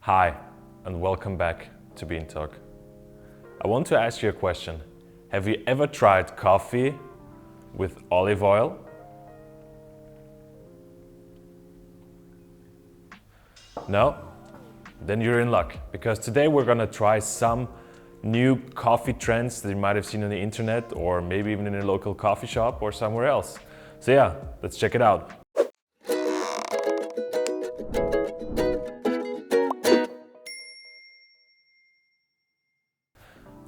Hi, and welcome back to Bean Talk. I want to ask you a question. Have you ever tried coffee with olive oil? No? Then you're in luck, because today we're gonna try some new coffee trends that you might have seen on the internet, or maybe even in a local coffee shop or somewhere else. So yeah, let's check it out.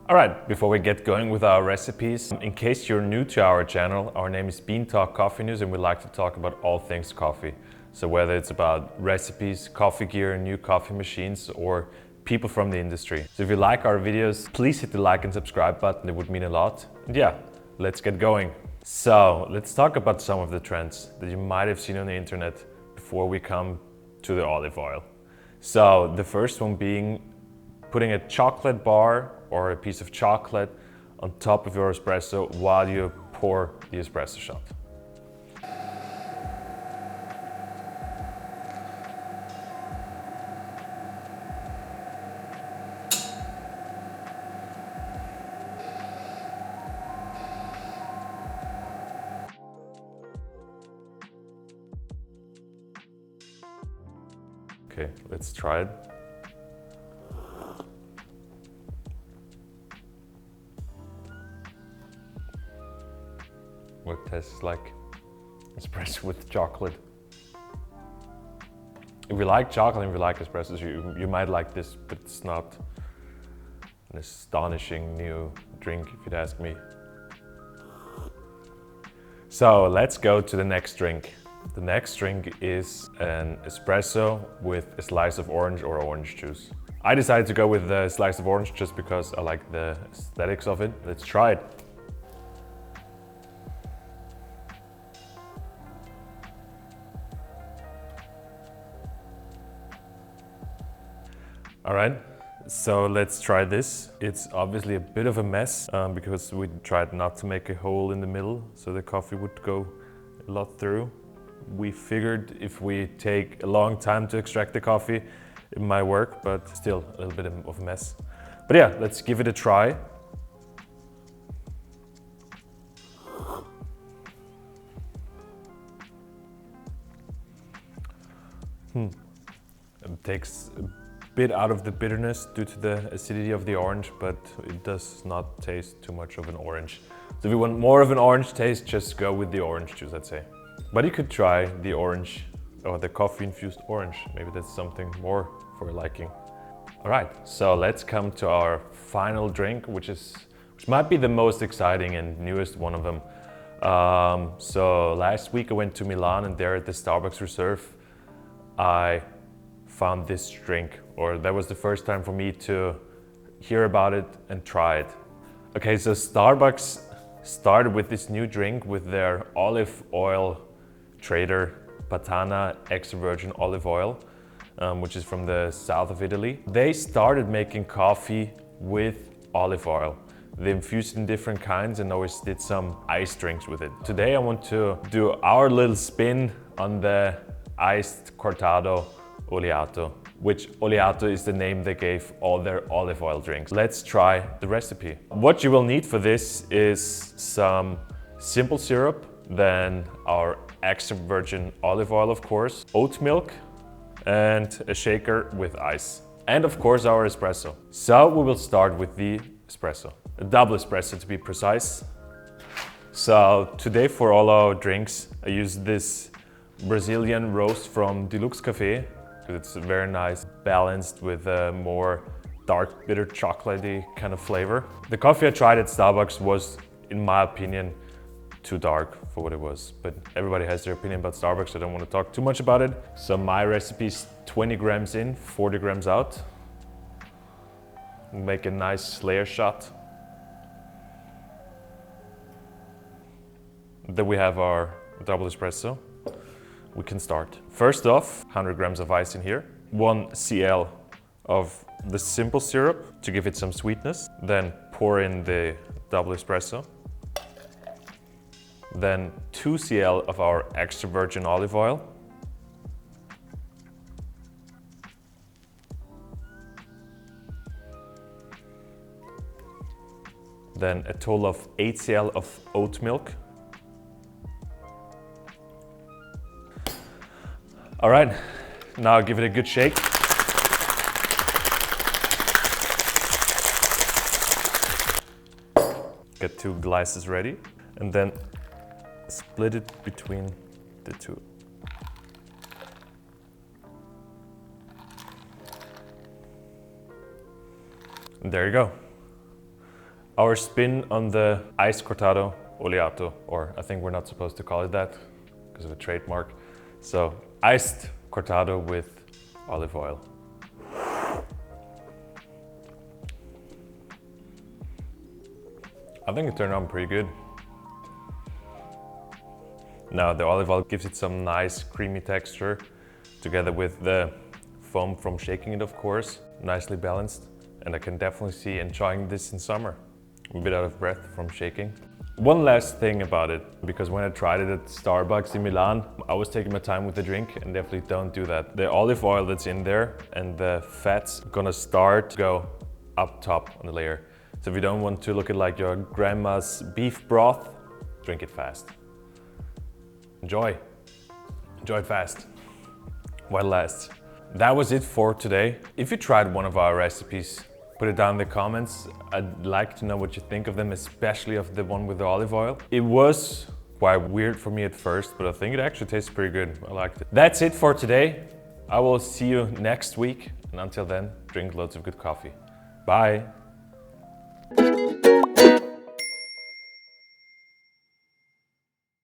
Alright, before we get going with our recipes, in case you're new to our channel, our name is Bean Talk Coffee News and we like to talk about all things coffee. So whether it's about recipes, coffee gear, new coffee machines, or people from the industry. So if you like our videos, please hit the like and subscribe button, it would mean a lot. And yeah, let's get going. So let's talk about some of the trends that you might have seen on the internet before we come to the olive oil. So the first one being putting a chocolate bar or a piece of chocolate on top of your espresso while you pour the espresso shot. Okay, let's try it. What tastes like espresso with chocolate. If you like chocolate and if you like espressos, you might like this, but it's not an astonishing new drink if you'd ask me. So let's go to the next drink. The next drink is an espresso with a slice of orange or orange juice. I decided to go with the slice of orange just because I like the aesthetics of it. Let's try it. All right, so let's try this. It's obviously a bit of a mess because we tried not to make a hole in the middle so the coffee would go a lot through. We figured if we take a long time to extract the coffee, it might work, but still a little bit of a mess. But yeah, let's give it a try. It takes a bit out of the bitterness due to the acidity of the orange, but it does not taste too much of an orange. So if you want more of an orange taste, just go with the orange juice, I'd say. But you could try the orange or the coffee infused orange. Maybe that's something more for your liking. All right, so let's come to our final drink, which might be the most exciting and newest one of them. So last week I went to Milan, and there at the Starbucks Reserve, I found this drink, or that was the first time for me to hear about it and try it. Okay, so Starbucks started with this new drink with their olive oil trader, Patana extra virgin olive oil, which is from the south of Italy. They started making coffee with olive oil. They infused it in different kinds and always did some ice drinks with it. Today I want to do our little spin on the iced Cortado Oleato, which Oleato is the name they gave all their olive oil drinks. Let's try the recipe. What you will need for this is some simple syrup, then our extra virgin olive oil, of course, oat milk, and a shaker with ice. And of course our espresso. So we will start with the espresso, a double espresso to be precise. So today for all our drinks, I use this Brazilian roast from Deluxe Cafe. It's very nice, balanced with a more dark, bitter, chocolatey kind of flavor. The coffee I tried at Starbucks was, in my opinion, too dark for what it was. But everybody has their opinion about Starbucks, so I don't want to talk too much about it. So my recipe is 20 grams in, 40 grams out. Make a nice layer shot. Then we have our double espresso. We can start. First off, 100 grams of ice in here, 1 cl of the simple syrup to give it some sweetness. Then pour in the double espresso. Then 2 cl of our extra virgin olive oil. Then a total of 8 cl of oat milk. All right, now give it a good shake. Get 2 glasses ready, and then split it between the two. And there you go. Our spin on the iced Cortado Oleato, or I think we're not supposed to call it that because of a trademark. So iced Cortado with olive oil. I think it turned out pretty good. Now the olive oil gives it some nice creamy texture together with the foam from shaking it, of course, nicely balanced. And I can definitely see enjoying this in summer. I'm a bit out of breath from shaking. One last thing about it, because when I tried it at Starbucks in Milan, I was taking my time with the drink, and definitely don't do that. The olive oil that's in there and the fat's gonna start to go up top on the layer. So if you don't want to look at like your grandma's beef broth, drink it fast. Enjoy. Enjoy it fast while it lasts. That was it for today. If you tried one of our recipes, put it down in the comments. I'd like to know what you think of them, especially of the one with the olive oil. It was quite weird for me at first, but I think it actually tastes pretty good. I liked it. That's it for today. I will see you next week. And until then, drink loads of good coffee. Bye.